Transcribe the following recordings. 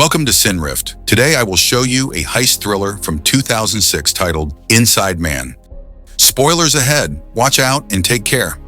Welcome to Sin Rift. Today I will show you a heist thriller from 2006 titled Inside Man. Spoilers ahead, watch out and take care.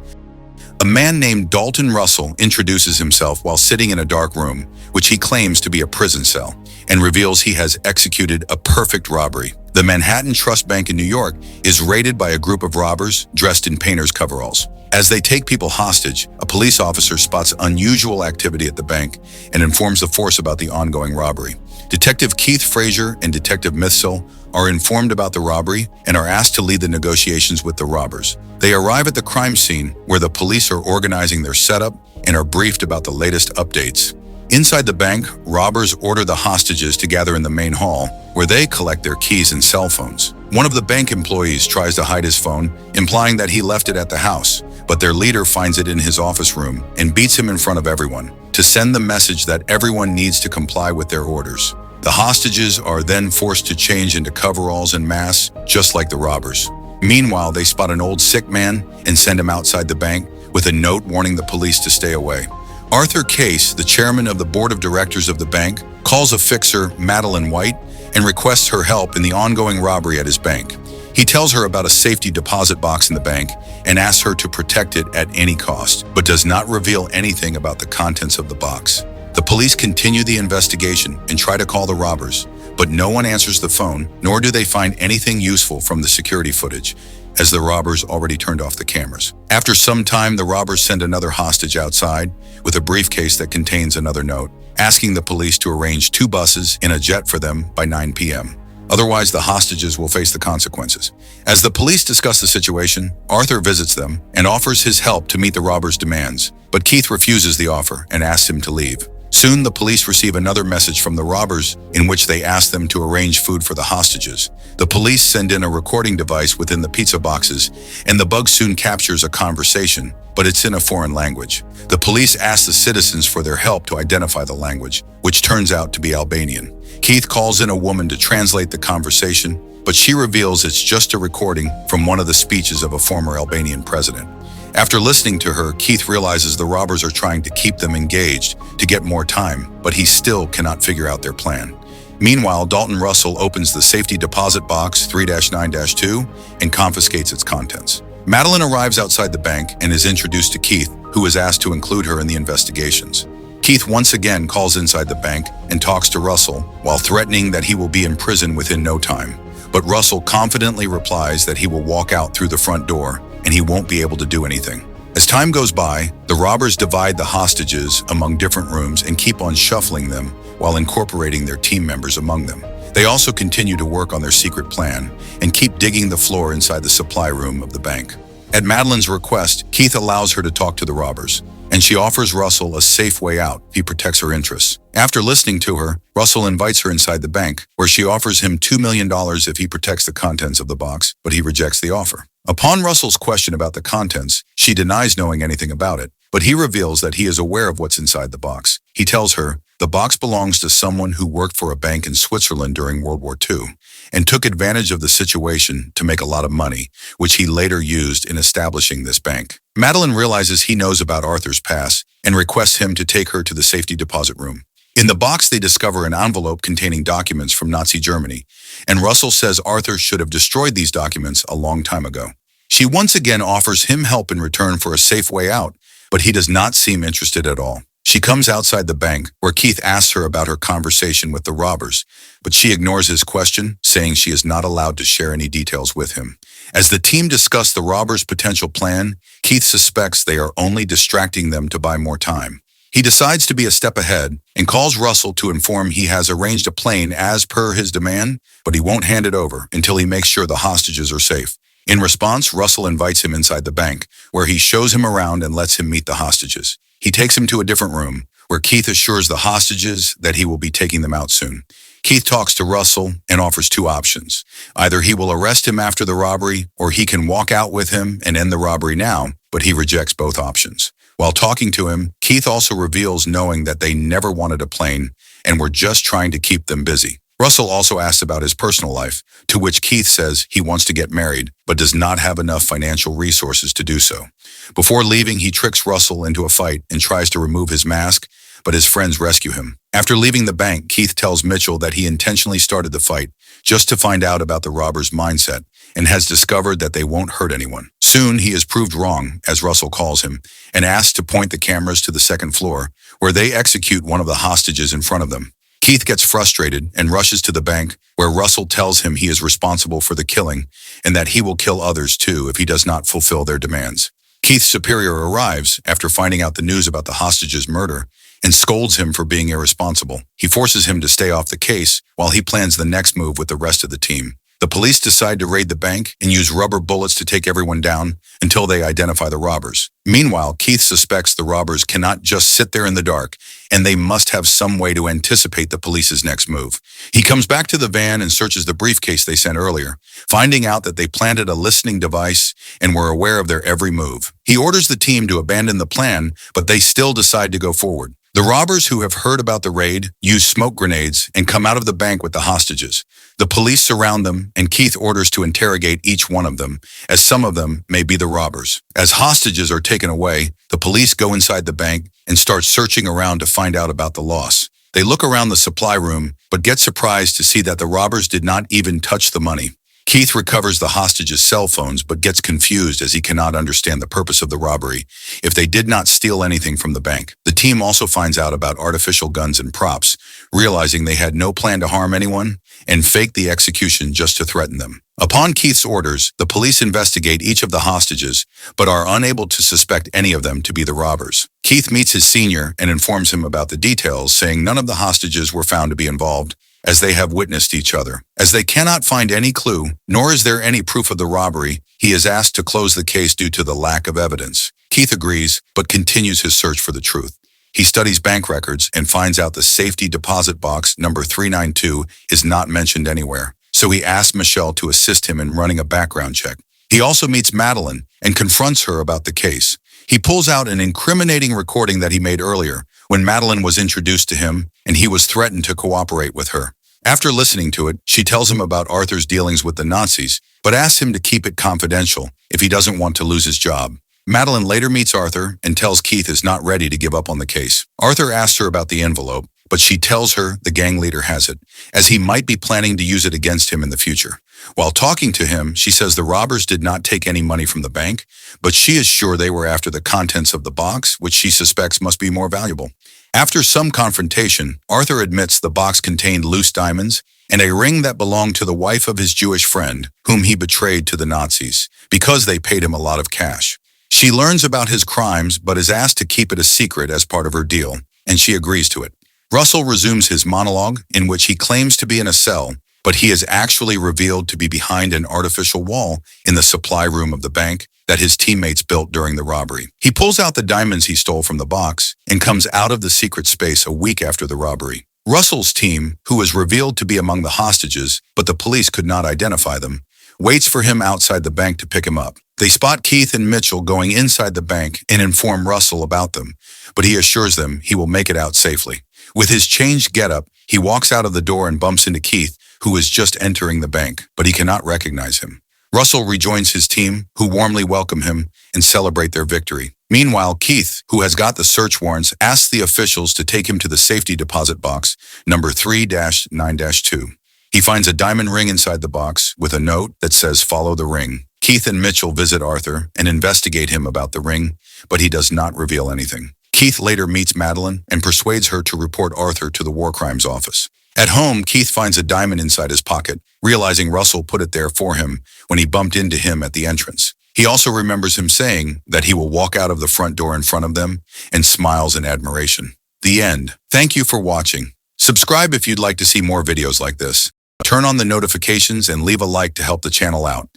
A man named Dalton Russell introduces himself while sitting in a dark room, which he claims to be a prison cell, and reveals he has executed a perfect robbery. The Manhattan Trust Bank in New York is raided by a group of robbers dressed in painters' coveralls. As they take people hostage, a police officer spots unusual activity at the bank and informs the force about the ongoing robbery. Detective Keith Frazier and Detective Mithsel are informed about the robbery and are asked to lead the negotiations with the robbers. They arrive at the crime scene where the police are organizing their setup and are briefed about the latest updates. Inside the bank, robbers order the hostages to gather in the main hall, where they collect their keys and cell phones. One of the bank employees tries to hide his phone, implying that he left it at the house, but their leader finds it in his office room and beats him in front of everyone to send the message that everyone needs to comply with their orders. The hostages are then forced to change into coveralls and masks, just like the robbers. Meanwhile, they spot an old sick man and send him outside the bank with a note warning the police to stay away. Arthur Case, the chairman of the board of directors of the bank, calls a fixer, Madeline White, and requests her help in the ongoing robbery at his bank. He tells her about a safety deposit box in the bank and asks her to protect it at any cost, but does not reveal anything about the contents of the box. The police continue the investigation and try to call the robbers, but no one answers the phone, nor do they find anything useful from the security footage, as the robbers already turned off the cameras. After some time, the robbers send another hostage outside with a briefcase that contains another note, asking the police to arrange 2 buses in a jet for them by 9 p.m. Otherwise, the hostages will face the consequences. As the police discuss the situation, Arthur visits them and offers his help to meet the robbers' demands, but Keith refuses the offer and asks him to leave. Soon, the police receive another message from the robbers in which they ask them to arrange food for the hostages. The police send in a recording device within the pizza boxes, and the bug soon captures a conversation, but it's in a foreign language. The police ask the citizens for their help to identify the language, which turns out to be Albanian. Keith calls in a woman to translate the conversation, but she reveals it's just a recording from one of the speeches of a former Albanian president. After listening to her, Keith realizes the robbers are trying to keep them engaged to get more time, but he still cannot figure out their plan. Meanwhile, Dalton Russell opens the safety deposit box 3-9-2 and confiscates its contents. Madeline arrives outside the bank and is introduced to Keith, who is asked to include her in the investigations. Keith once again calls inside the bank and talks to Russell while threatening that he will be in prison within no time. But Russell confidently replies that he will walk out through the front door and he won't be able to do anything. As time goes by, the robbers divide the hostages among different rooms and keep on shuffling them while incorporating their team members among them. They also continue to work on their secret plan and keep digging the floor inside the supply room of the bank. At Madeline's request, Keith allows her to talk to the robbers, and she offers Russell a safe way out if he protects her interests. After listening to her, Russell invites her inside the bank, where she offers him $2 million if he protects the contents of the box, but he rejects the offer. Upon Russell's question about the contents, she denies knowing anything about it, but he reveals that he is aware of what's inside the box. He tells her the box belongs to someone who worked for a bank in Switzerland during World War II and took advantage of the situation to make a lot of money, which he later used in establishing this bank. Madeline realizes he knows about Arthur's past and requests him to take her to the safety deposit room. In the box, they discover an envelope containing documents from Nazi Germany, and Russell says Arthur should have destroyed these documents a long time ago. She once again offers him help in return for a safe way out, but he does not seem interested at all. She comes outside the bank, where Keith asks her about her conversation with the robbers, but she ignores his question, saying she is not allowed to share any details with him. As the team discuss the robbers' potential plan, Keith suspects they are only distracting them to buy more time. He decides to be a step ahead and calls Russell to inform he has arranged a plane as per his demand, but he won't hand it over until he makes sure the hostages are safe. In response, Russell invites him inside the bank, where he shows him around and lets him meet the hostages. He takes him to a different room, where Keith assures the hostages that he will be taking them out soon. Keith talks to Russell and offers 2 options. Either he will arrest him after the robbery, or he can walk out with him and end the robbery now, but he rejects both options. While talking to him, Keith also reveals knowing that they never wanted a plane and were just trying to keep them busy. Russell also asks about his personal life, to which Keith says he wants to get married, but does not have enough financial resources to do so. Before leaving, he tricks Russell into a fight and tries to remove his mask, but his friends rescue him. After leaving the bank, Keith tells Mitchell that he intentionally started the fight just to find out about the robbers' mindset and has discovered that they won't hurt anyone. Soon, he is proved wrong, as Russell calls him, and asks to point the cameras to the second floor, where they execute one of the hostages in front of them. Keith gets frustrated and rushes to the bank, where Russell tells him he is responsible for the killing and that he will kill others too if he does not fulfill their demands. Keith's superior arrives after finding out the news about the hostage's murder and scolds him for being irresponsible. He forces him to stay off the case while he plans the next move with the rest of the team. The police decide to raid the bank and use rubber bullets to take everyone down until they identify the robbers. Meanwhile, Keith suspects the robbers cannot just sit there in the dark, and they must have some way to anticipate the police's next move. He comes back to the van and searches the briefcase they sent earlier, finding out that they planted a listening device and were aware of their every move. He orders the team to abandon the plan, but they still decide to go forward. The robbers, who have heard about the raid, use smoke grenades and come out of the bank with the hostages. The police surround them, and Keith orders to interrogate each one of them, as some of them may be the robbers. As hostages are taken away, the police go inside the bank and start searching around to find out about the loss. They look around the supply room, but get surprised to see that the robbers did not even touch the money. Keith recovers the hostages' cell phones but gets confused as he cannot understand the purpose of the robbery if they did not steal anything from the bank. The team also finds out about artificial guns and props, realizing they had no plan to harm anyone and faked the execution just to threaten them. Upon Keith's orders, the police investigate each of the hostages but are unable to suspect any of them to be the robbers. Keith meets his senior and informs him about the details, saying none of the hostages were found to be involved, as they have witnessed each other. As they cannot find any clue, nor is there any proof of the robbery, he is asked to close the case due to the lack of evidence. Keith agrees, but continues his search for the truth. He studies bank records and finds out the safety deposit box number 392 is not mentioned anywhere, so he asks Michelle to assist him in running a background check. He also meets Madeline and confronts her about the case. He pulls out an incriminating recording that he made earlier, when Madeline was introduced to him and he was threatened to cooperate with her. After listening to it, she tells him about Arthur's dealings with the Nazis, but asks him to keep it confidential if he doesn't want to lose his job. Madeline later meets Arthur and tells Keith is not ready to give up on the case. Arthur asks her about the envelope, but she tells her the gang leader has it, as he might be planning to use it against him in the future. While talking to him, she says the robbers did not take any money from the bank, but she is sure they were after the contents of the box, which she suspects must be more valuable. After some confrontation, Arthur admits the box contained loose diamonds and a ring that belonged to the wife of his Jewish friend, whom he betrayed to the Nazis, because they paid him a lot of cash. She learns about his crimes but is asked to keep it a secret as part of her deal, and she agrees to it. Russell resumes his monologue, in which he claims to be in a cell, but he is actually revealed to be behind an artificial wall in the supply room of the bank that his teammates built during the robbery. He pulls out the diamonds he stole from the box and comes out of the secret space a week after the robbery. Russell's team, who is revealed to be among the hostages, but the police could not identify them, waits for him outside the bank to pick him up. They spot Keith and Mitchell going inside the bank and inform Russell about them, but he assures them he will make it out safely. With his changed getup, he walks out of the door and bumps into Keith, who is just entering the bank, but he cannot recognize him. Russell rejoins his team, who warmly welcome him and celebrate their victory. Meanwhile, Keith, who has got the search warrants, asks the officials to take him to the safety deposit box, number 3-9-2. He finds a diamond ring inside the box with a note that says, "Follow the ring." Keith and Mitchell visit Arthur and investigate him about the ring, but he does not reveal anything. Keith later meets Madeline and persuades her to report Arthur to the War Crimes Office. At home, Keith finds a diamond inside his pocket, realizing Russell put it there for him when he bumped into him at the entrance. He also remembers him saying that he will walk out of the front door in front of them and smiles in admiration. The end. Thank you for watching. Subscribe if you'd like to see more videos like this. Turn on the notifications and leave a like to help the channel out.